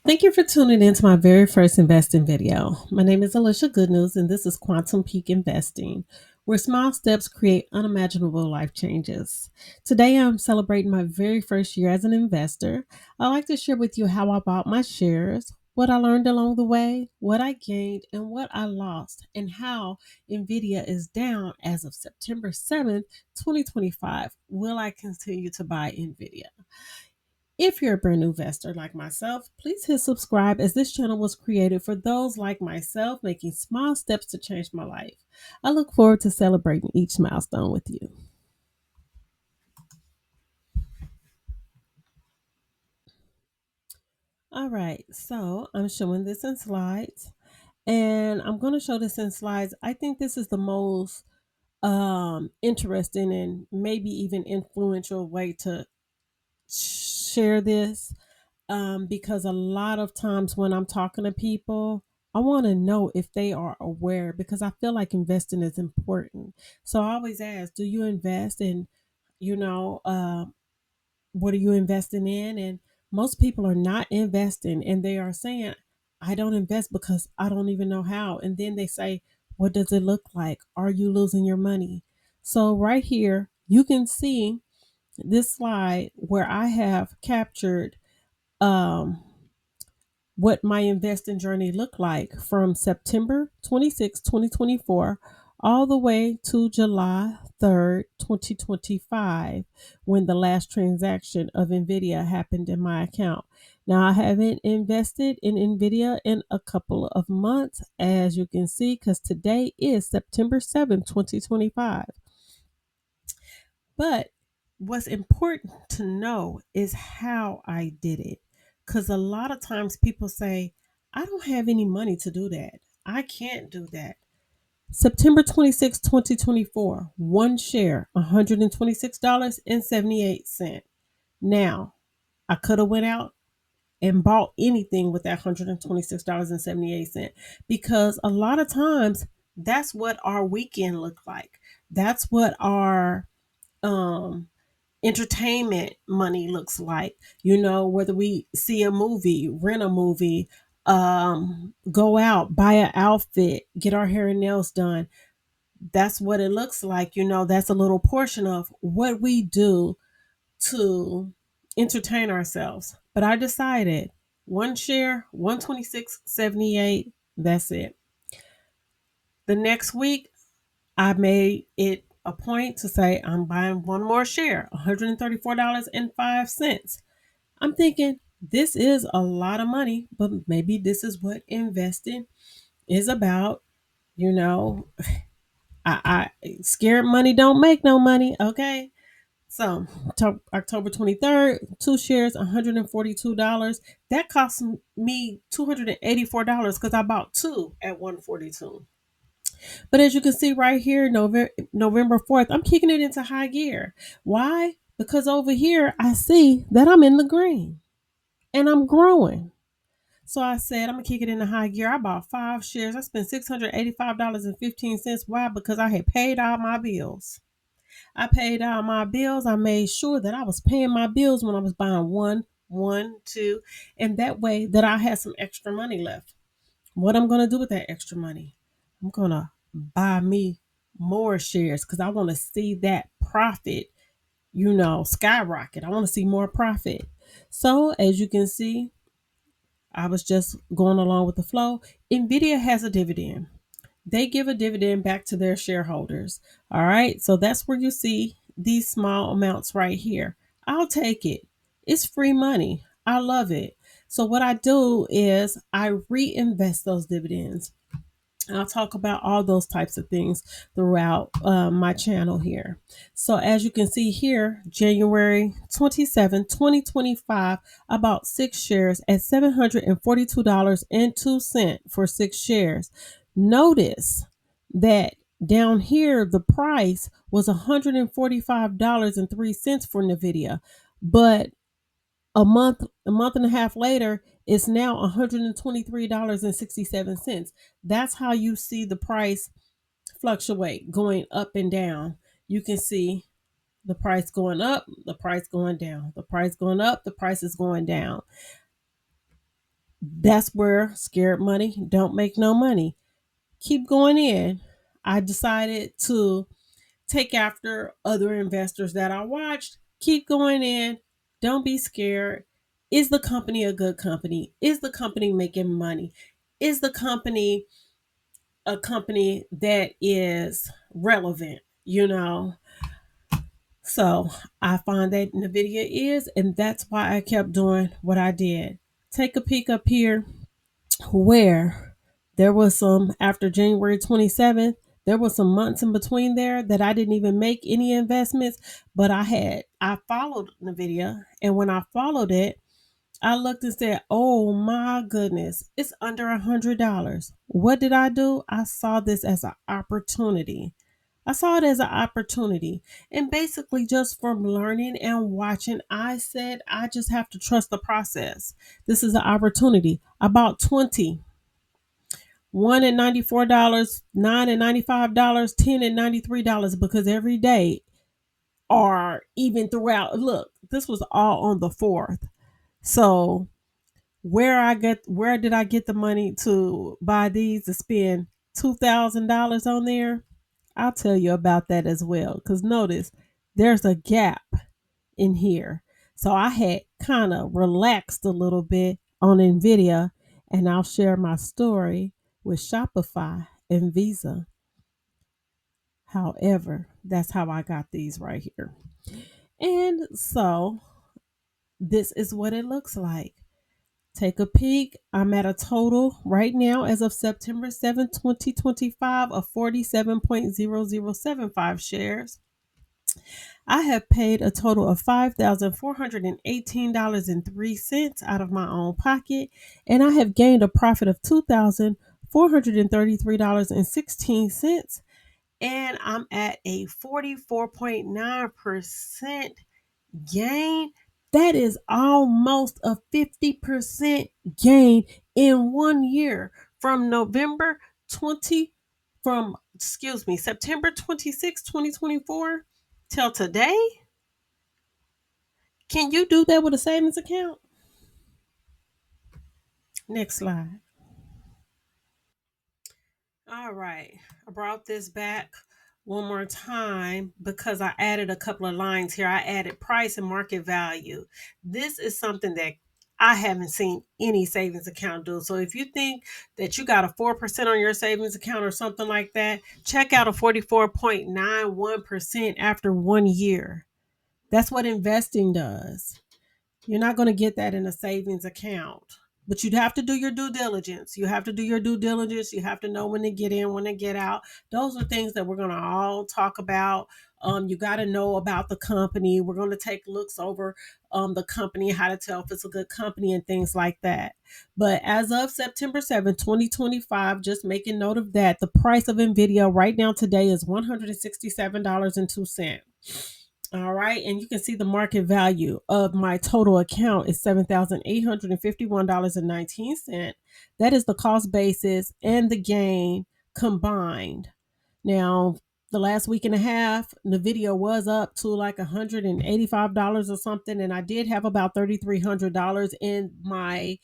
Thank you for tuning in to my very first investing video. My name is Alicia Goodnews, and this is Quantum Peak Investing, where small steps create unimaginable life changes. Today, I'm celebrating my very first year as an investor. I'd like to share with you how I bought my shares, what I learned along the way, what I gained, and what I lost, and how Nvidia is down as of September 7th, 2025. Will I continue to buy Nvidia? If you're a brand new investor like myself, please hit subscribe as this channel was created for those like myself making small steps to change my life. I look forward to celebrating each milestone with you. All right, so I'm showing this in slides and I'm going to show this in slides. I think this is the most interesting and maybe even influential way to share this because a lot of times when I'm talking to people, I want to know if they are aware because I feel like investing is important. So I always ask, do you invest in, you know, what are you investing in? And most people are not investing and they are saying, I don't invest because I don't even know how. And then they say, what does it look like? Are you losing your money? So right here, you can see this slide where I have captured um, what my investing journey looked like from September 26, 2024, all the way to July 3rd, 2025, when the last transaction of Nvidia happened in my account. Now, I haven't invested in Nvidia in a couple of months, as you can see, because today is September 7th, 2025. But what's important to know is how I did it. Because a lot of times people say, I don't have any money to do that. I can't do that. September 26, 2024, one share, $126.78. Now, I could have went out and bought anything with that $126.78 because a lot of times that's what our weekend looked like. That's what our um entertainment money looks like. Whether we see a movie, rent a movie, go out, buy an outfit, get our hair and nails done. That's what it looks like. That's a little portion of what we do to entertain ourselves. But I decided one share, 126.78, that's it. The next week I made it a point to say I'm buying one more share, $134.05. I'm thinking this is a lot of money, but maybe this is what investing is about. You know, I scared money don't make no money. Okay. So October 23rd, two shares, $142. That cost me $284 because I bought two at 142. But as you can see right here, November 4th, I'm kicking it into high gear. Why? Because over here, I see that I'm in the green and I'm growing. So I said, I'm going to kick it into high gear. I bought five shares. I spent $685.15. Why? Because I had paid all my bills. I paid all my bills. I made sure that I was paying my bills when I was buying one, two, and that way that I had some extra money left. What I'm going to do with that extra money? I'm going to buy me more shares because I want to see that profit, skyrocket. I want to see more profit. So, as you can see, I was just going along with the flow. Nvidia has a dividend. They give a dividend back to their shareholders. All right. So that's where you see these small amounts right here. I'll take it. It's free money. I love it. So what I do is I reinvest those dividends. I'll talk about all those types of things throughout my channel here. So as you can see here, January 27, 2025, I bought six shares at $742.02 for six shares. Notice that down here, the price was $145.03 for Nvidia, but a month and a half later, it's now $123.67. That's how you see the price fluctuate, going up and down. You can see the price going up, the price going down, the price going up, the price is going down. That's where scared money don't make no money. Keep going in. I decided to take after other investors that I watched. Keep going in. Don't be scared. Is the company a good company? Is the company making money? Is the company a company that is relevant? So I find that Nvidia is, and that's why I kept doing what I did. Take a peek up here where there was some after January 27th. There was some months in between there that I didn't even make any investments, but I followed Nvidia, and when I followed it, I looked and said, "Oh my goodness, it's under $100." What did I do? I saw this as an opportunity. I saw it as an opportunity. And basically, just from learning and watching, I said, I just have to trust the process. This is an opportunity. I bought 20, one at $94, nine at $95, 10 at $93, because every day, or even throughout, look, this was all on the 4th. So where did I get the money to buy these to spend $2,000 on there? I'll tell you about that as well. Because notice there's a gap in here. So I had kind of relaxed a little bit on Nvidia, and I'll share my story with Shopify and Visa. However, that's how I got these right here. And so this is what it looks like. Take a peek. I'm at a total right now as of September 7th, 2025 of 47.0075 shares. I have paid a total of $5,418.03 out of my own pocket, and I have gained a profit of $2,433.16, and I'm at a 44.9% gain. That is almost a 50% gain in 1 year from November 20 from excuse me, September 26, 2024 till today. Can you do that with a savings account? Next slide. All right. I brought this back one more time because I added a couple of lines here. I added price and market value. This is something that I haven't seen any savings account do. So if you think that you got a 4% on your savings account or something like that, check out a 44.91% after 1 year. That's what investing does. You're not going to get that in a savings account. But you'd have to do your due diligence. You have to do your due diligence. You have to know when to get in, when to get out. Those are things that we're going to all talk about. You got to know about the company. We're going to take looks over the company, how to tell if it's a good company and things like that. But as of September 7th, 2025, just making note of that, the price of Nvidia right now today is $167.02. All right, and you can see the market value of my total account is $7,851.19. That is the cost basis and the gain combined. Now, the last week and a half, the video was up to like $185 or something, and I did have about $3,300 in my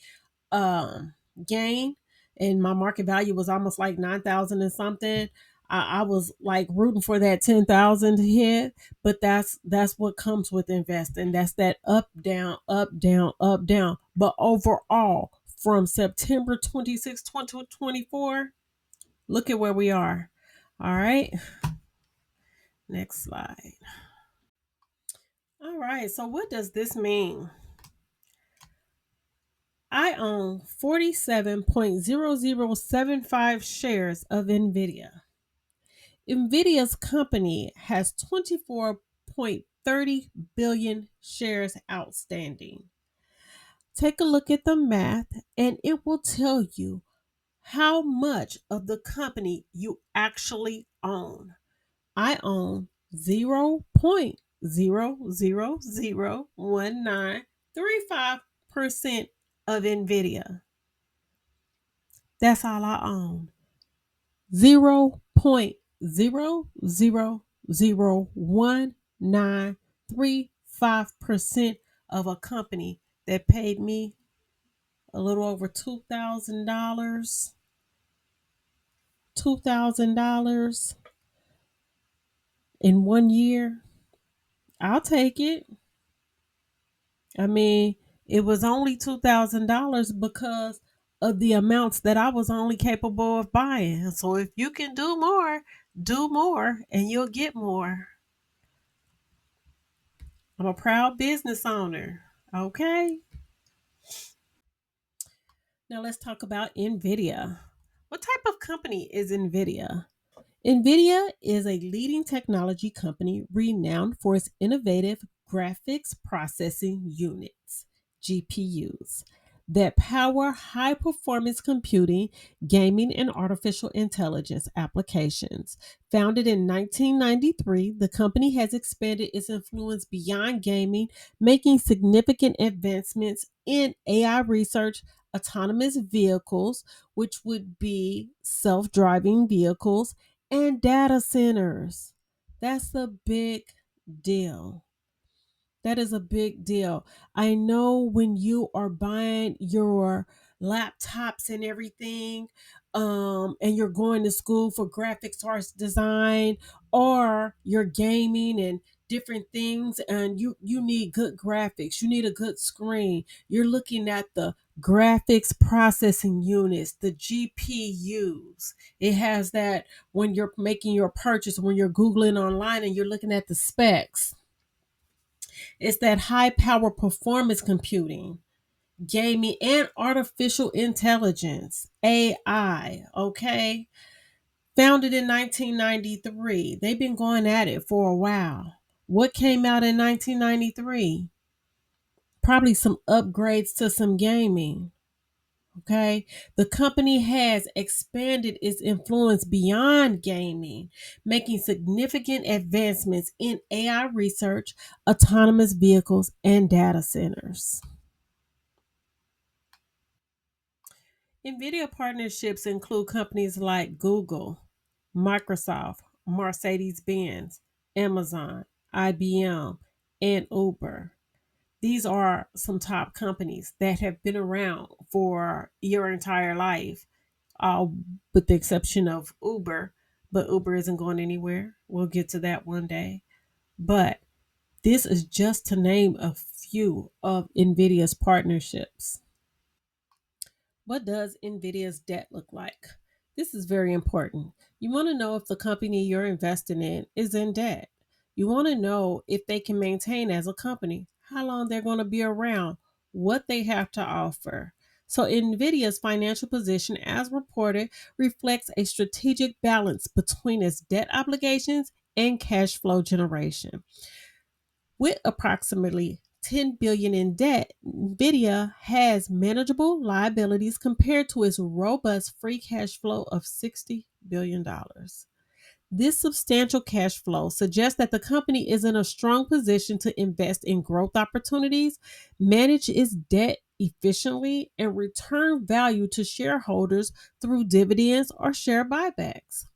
um gain, and my market value was almost like 9,000 and something. I was like rooting for that 10,000 to hit, but that's what comes with investing. That's that up down up down up down. But overall, from September 26, 2024, look at where we are. All right, next slide. All right, so what does this mean? I own 47.0075 shares of Nvidia. Nvidia's company has 24.30 billion shares outstanding. Take a look at the math and it will tell you how much of the company you actually own. I own 0.0001935% of Nvidia. That's all I own. 0.0001935% of a company that paid me a little over $2,000. $2,000 in 1 year. I'll take it. I mean, it was only $2,000 because of the amounts that I was only capable of buying. So if you can do more and you'll get more. I'm a proud business owner. Okay. Now let's talk about Nvidia. What type of company is Nvidia? Nvidia is a leading technology company renowned for its innovative graphics processing units, GPUs, that power high performance computing, gaming, and artificial intelligence applications. Founded in 1993, the company has expanded its influence beyond gaming, making significant advancements in AI research, autonomous vehicles, which would be self driving vehicles, and data centers. That's a big deal. That is a big deal. I know when you are buying your laptops and everything, and you're going to school for graphics arts design, or you're gaming and different things, and you need good graphics, you need a good screen. You're looking at the graphics processing units, the GPUs. It has that when you're making your purchase, when you're Googling online and you're looking at the specs. It's that high power performance computing, gaming, and artificial intelligence, AI, okay? Founded in 1993. They've been going at it for a while. What came out in 1993? Probably some upgrades to some gaming. Okay. The company has expanded its influence beyond gaming, making significant advancements in AI research, autonomous vehicles, and data centers. NVIDIA partnerships include companies like Google, Microsoft, Mercedes Benz, Amazon, IBM, and Uber. These are some top companies that have been around for your entire life, uh, with the exception of Uber. But Uber isn't going anywhere. We'll get to that one day. But this is just to name a few of NVIDIA's partnerships. What does NVIDIA's debt look like? This is very important. You want to know if the company you're investing in is in debt. You want to know if they can maintain as a company, how long they're going to be around, what they have to offer. So, NVIDIA's financial position, as reported, reflects a strategic balance between its debt obligations and cash flow generation. With approximately 10 billion in debt, Nvidia has manageable liabilities compared to its robust free cash flow of $60 billion. This substantial cash flow suggests that the company is in a strong position to invest in growth opportunities, manage its debt efficiently, and return value to shareholders through dividends or share buybacks.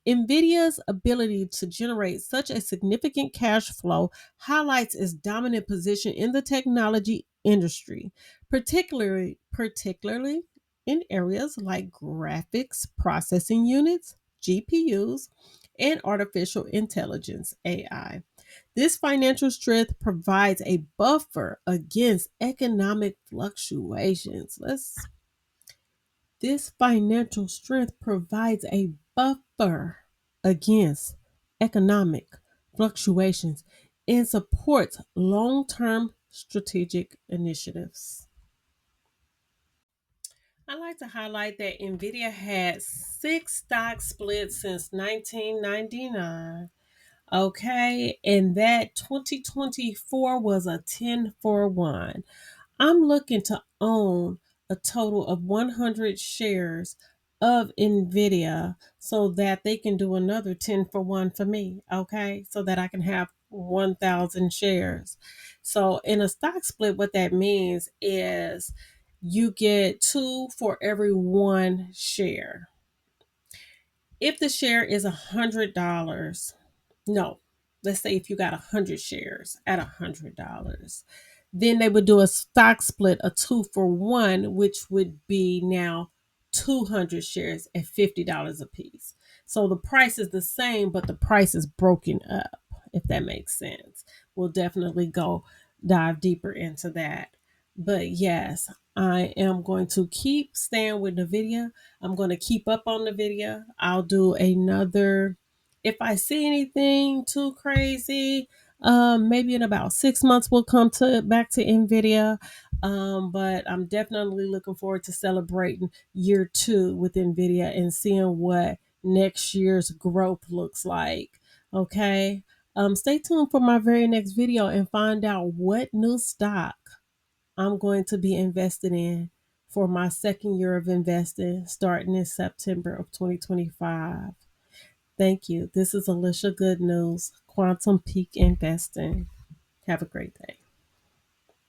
NVIDIA's ability to generate such a significant cash flow highlights its dominant position in the technology industry, particularly in areas like graphics processing units, GPUs, and artificial intelligence AI. This financial strength provides a buffer against economic fluctuations. This financial strength provides a buffer against economic fluctuations and supports long term strategic initiatives. I like to highlight that NVIDIA had six stock splits since 1999. Okay, and that 2024 was a 10 for 1. I'm looking to own a total of 100 shares of Nvidia so that they can do another 10 for 1 for me, okay? So that I can have 1,000 shares. So in a stock split, what that means is you get two for every one share. If the share is $100, no, let's say if you got 100 shares at $100, Then they would do a stock split, a 2-for-1, which would be now 200 shares at $50 a piece. So the price is the same, but the price is broken up, if that makes sense. We'll definitely go dive deeper into that. But yes, I am going to keep staying with Nvidia. I'm going to keep up on Nvidia. I'll do another, if I see anything too crazy, maybe in about 6 months we'll come to back to Nvidia. But I'm definitely looking forward to celebrating year 2 with Nvidia and seeing what next year's growth looks like. Okay. Stay tuned for my very next video and find out what new stock I'm going to be invested in for my second year of investing starting in September of 2025. Thank you. This is Alicia Good News, Quantum Peak Investing. Have a great day.